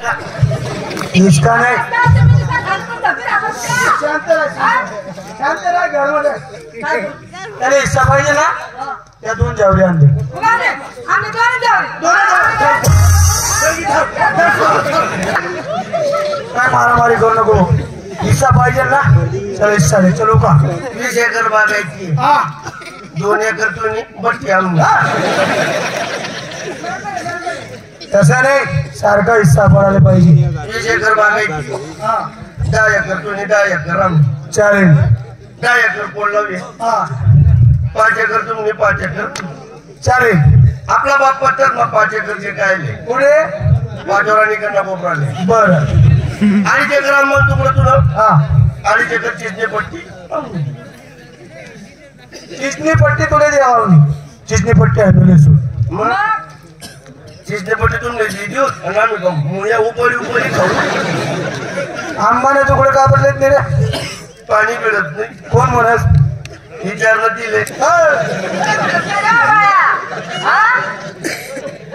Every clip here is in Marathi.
इसका नाही शांत राहा घरमध्ये त्याला हिस्सा पाहिजे ना त्या 2 जावडी आणले काय मारामारी करू नको हिस्सा पाहिजे ना चल हिस्सा दे चलो का 20 एकर बागायची 2 एकर तुम्ही बट्टी आणून तसा नाही सारखा हिस्सा पडायला पाहिजे 20 एकर बागायची 10 एकर तुम्ही 10 एकर आम्ही चालेल 10 एकर पोळ लावले 5 एकर तुम्ही 5 एकर चालेल आपला बाप पत्तर मग 5 एकरचे काय पुढे वाजोराणी कडनं पोपराले बर 2.5 एकर आम्हाला तुकडं तुला हा 2.5 एकर चिजने पट्टी चिचणी पट्टी तुला द्यावा मी चिचणी पट्टी आणले सु मग चिजने पट्टी तुम्ही देऊ आणि आम्ही खाऊ मुया उपरी उपरी खाऊ आंबाने तुकडे का पडलेत नाही रे पाणी मिळत नाही कोण म्हणत विचारणं दिले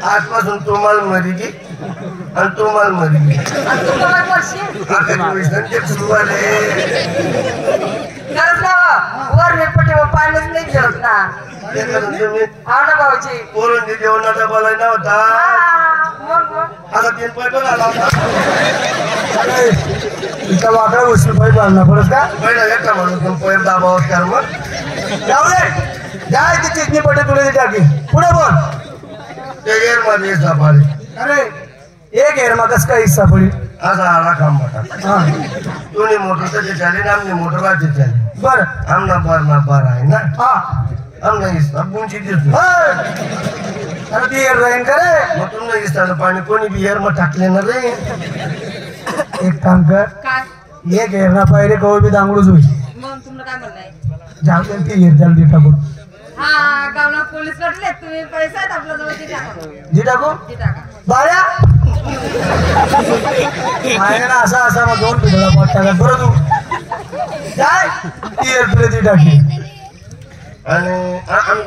आजपासून तुम्हाला मरी गी आणि तुम्हाला मरी गी पाणीच नाही खेळत ना हा ना भाऊजी पोरून जेवणाचा बोलाय नव्हता आता 3 पैप आला होता तिचा वाकडा उशीर पाहिजे आणला परत का पहिला एकटा म्हणून पैप दाबावर कर मग जाऊ दे जाय ती चिचणी पट्टी तुला टाकी पुढे बोल ते मध्ये सापाडे अरे एक हेरमा कस काय हिस्सा पडी असा आला काम मोठा हा तुम्ही मोटर त्याचे चाले ना आमने मोटर वाचे चाले बर आमना बार आहे ना हा आमना हिस्सा बुंची देतो अरे ती हेर राहीन का रे मग तुम्हाला हिस्साचं पाणी कोणी बी हेर मग टाकले ना रे एक काम कर काय एक हेरणा पाहिजे कवळ बी दांगडूच होईल मग तुम्हाला काय म्हणणं जाऊ दे ती हेर त्याला दे टाकून हा गावना पोलीस वाटले तुम्ही पैसा आहेत आपल्या जवळ दे टाकू टाका बाळ्या मायने ना असा मग 2 पिढीला पोट टाकत बरं तू काय ती हेर तुला ती टाकली आणि आम्ही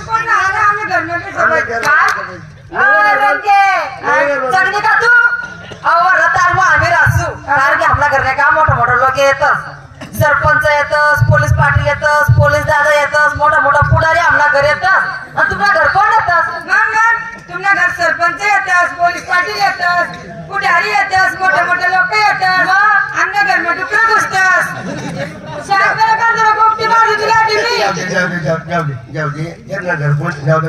कोण राहणार आम्ही घरमध्ये सोबत काय चटणी का तू अहो रताल मग आम्ही रासू कारण की आपल्या घरने का मोठे लोक येतच सरपंच येतस पोलीस पाटील येतस पोलीस दादा येतस मोठा पुढारी आपल्या घर येतस आणि तुमच्या घर कोण येतस तुमच्या घर सरपंच येतस पोलीस पाटील येतस पुढारी येतस मोठे लोक येतस आमच्या घर मध्ये तुला घुसतस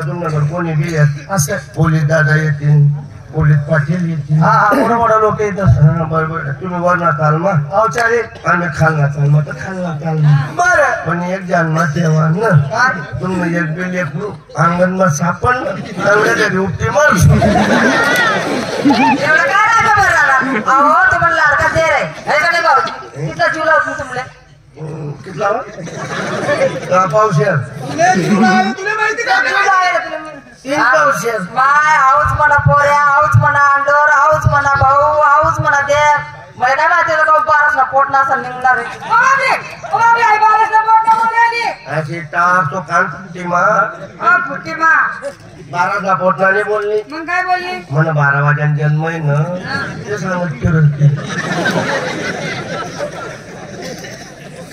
तुमच्या घर कोणी बी येत असं पोलीस दादा येतील पोलीस पाटील येतील हा मोठा लोक येत असत बरोबर तुम्ही वरना चाल मग अहो चालेल आम्ही खालना चाल मग तर खालना चाल बरं पण एक जन्म देवा ना तुम्ही एक बिल एक अंगण मग सापड चांगल्या तरी उपटी मार एवढं काय राहतं बरं झाला अहो तुम्हाला लाडका दे रे हे का नाही भाऊजी किती जीव लावतो तुम्हाला कितला पावशेर माय हाऊस म्हणा पोऱ्या हाऊस म्हणा अंडोर हाऊस म्हणा भाऊ हाऊस म्हणा दे मला काय माहिती का 12 ना पोट ना असं निघणार अशी टाप तो कान फुटी मा 12 पोटनाने बोलली मग काय बोलली मला 12 वाजता जन्म आहे ना ते सांगत फिरत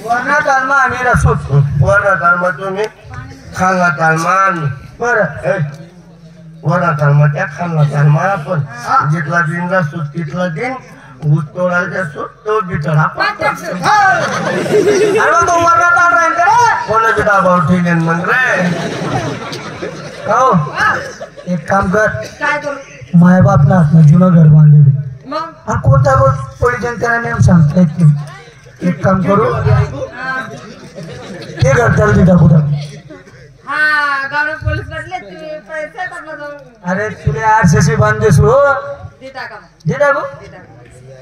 वरना तालमा आम्ही रसूत वरना तालमा तुम्ही खालना तालमा आम्ही बरं वरना तालमा त्या खालना तालमा आपण जिथला दिन रसूत तिथला दिन ऊस तोडायचा सूट तो बिटळा अरे मग तो वरना ताल राहील का रे कोणाच्या दाबावर ठेवले मग रे हो एक काम कर काय करू माय बापला असं जुनं घर बांधलेलं मग हा कोणता पोलिस त्याला नेम सांगता येत नाही एक काम करू ते घर त्याला तिथं कुठं हा गावना पोलीस वाटले तुम्ही पैसा आहेत आपल्या जवळ अरे तुला RCC बांधेस हो दे टाका दे टाकू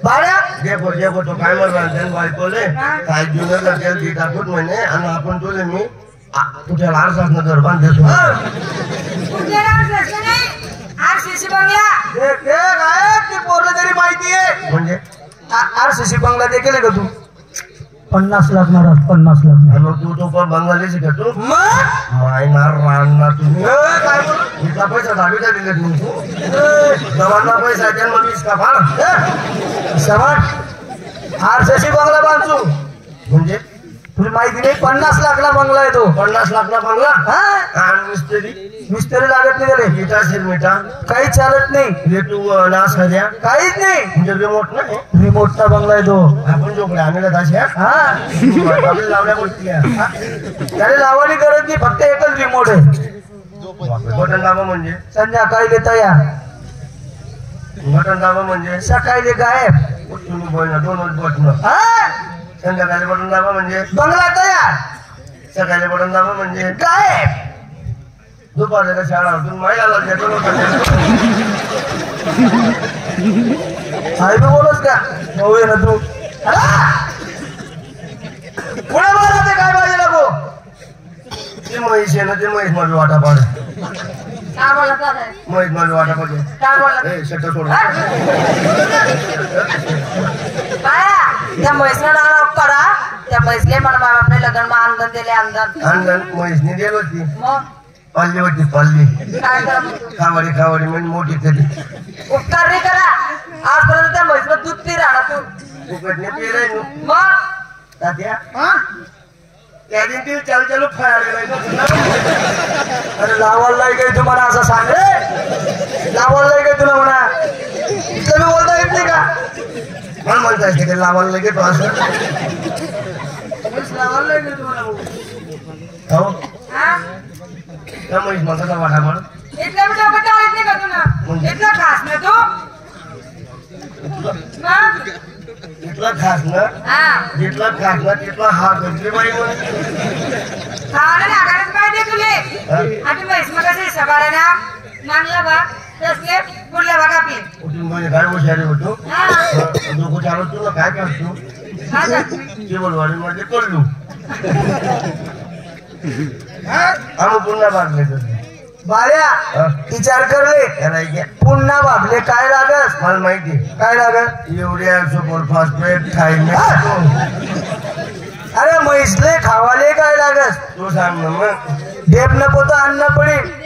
बाळ्या देखो तो काय म्हणणार बायकोले काय जुनं घर त्याला ती टाकूत म्हणे आणि आपण तुले मी तुझ्या आरसात घर बांधतो RCC बंगला ती पोरलं तरी माहिती आहे म्हणजे RCC बंगला ते केले का तू 50 लाख महाराज 50 लाख मग तू तो पण बांगलादेशी का तू मग मायनार राहणार तुम्ही काय बोलू इथला पैसा दहावीचा दिलेत मग तू जवानला पैसा द्या मग वीस का फार सवाट आरशाची बंगला बांधू म्हणजे तुला माहिती नाही 50 लाखला बंगला आहे तो 50 लाखला बंगला हा आणि मिस्त्री मिस्त्री लागत नाही त्याला मीठा शिरमिठा काहीच चालत नाही रेटू नाश द्या काहीच नाही म्हणजे रिमोट नाही रिमोटचा बंगला आहे तो आपण जोकडे आणले तशा हा लावल्या गोष्टी त्याला लावायची गरज नाही फक्त एकच रिमोट आहे बटन दाबा म्हणजे संध्याकाळी तयार बटन दाबा म्हणजे सकाळी गायब तुम्ही बोलणं दोन बटन हा संध्याकाळी बटन दाबा म्हणजे बंगला तयार सकाळी बटन दाबा म्हणजे गायब दुपारच्या शाळा तुम्ही महिला देतो हाय बोलस का होय ना तू पुढे बोला ते काय पाहिजे नको ते म्हैस आहे ना ते म्हैस मध्ये वाटा पाड काय बोलत आहे? म्हैस मध्ये वाटा पाडे काय बोलत ए शट सोड बाया त्या म्हैसला नाव करा त्या म्हैसले मला बाबा आपले लग्न आंदन दिले आंदन अंगण म्हैसनी दिली होती मग पाल्ली होती पाल्ली काय करा मग? खावडी खावडी म्हणजे मोठी तरी उपकार नाही करा आजपर्यंत त्या म्हैसला दूध पी राहणार तू फुकटने पिलाय नु मग तात्या त्या दिन ती चालू चालू फळाले अरे लावायला काय तुम्हाला असं सांग रे लावायला काय तुला म्हणा इथलं मी बोलता येत नाही का मला म्हणताय की ते लावायला लगेच तो असं लावायला काय तुम्हाला हो हा त्या म्हैस म्हणता वाटा पाड इथलं मी डोकं चालत नाही का तुला इथलं खास ना तू मग तिथला खास ना हा जिथला खास ना तिथला हा गजरी बाई म्हणे खावायला लागायला पाहिजे तुले आणि म्हैस मग कसे सकाळी ना मानला बा तसले पुढल्या भाग आपले उठून म्हणजे काय हुशारी होतो हा डोकं चालवतो ना काय करतो हा जा. केवलवाडीमध्ये पडलो आम्ही पुन्हा बांधले बाळ्या विचार करले त्याला घ्या पुन्हा वागले काय लागस मला माहिती काय लागत युरिया सुपर फॉस्फेट थायमेट अरे म्हैसले खावाले काय लागस तू सांग ना मग ढेप नको तर अन्न पडेल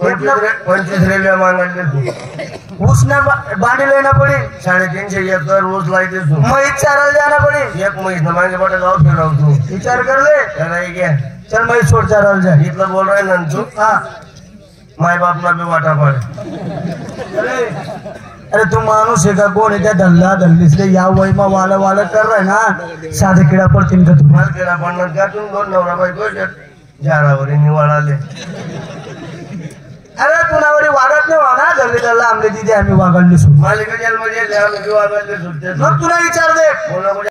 25 रेल्वे मागायला तू उसना बांधले ना पडेल 350 एकर ऊस लायते तू म्हैस चारायला जाना पडेल एक म्हैस ना माझ्या बटा गाव फिरवतो विचार करले त्याला घ्या चल म्हैस सोड चारायला जा इथलं बोल राय ना तू हा माय बापना बी वाटा पाड अरे तू माणूस आहे का कोण आहे त्या धल्ला धल्लीसले या वयमा वाला वाला कर रहा है ना साधे किडा पडतील का तुम्हाला मला केला पडणार का तुम्ही दोन नवरा बायको झाडावर निवाळाले अरे तुनावरी वागत नाही हो ना धल्ली धल्ला आमले तिथे आम्ही वागडली मालिका जन्म जे आम्ही वागायला सुटते मग तुला विचार दे कोणा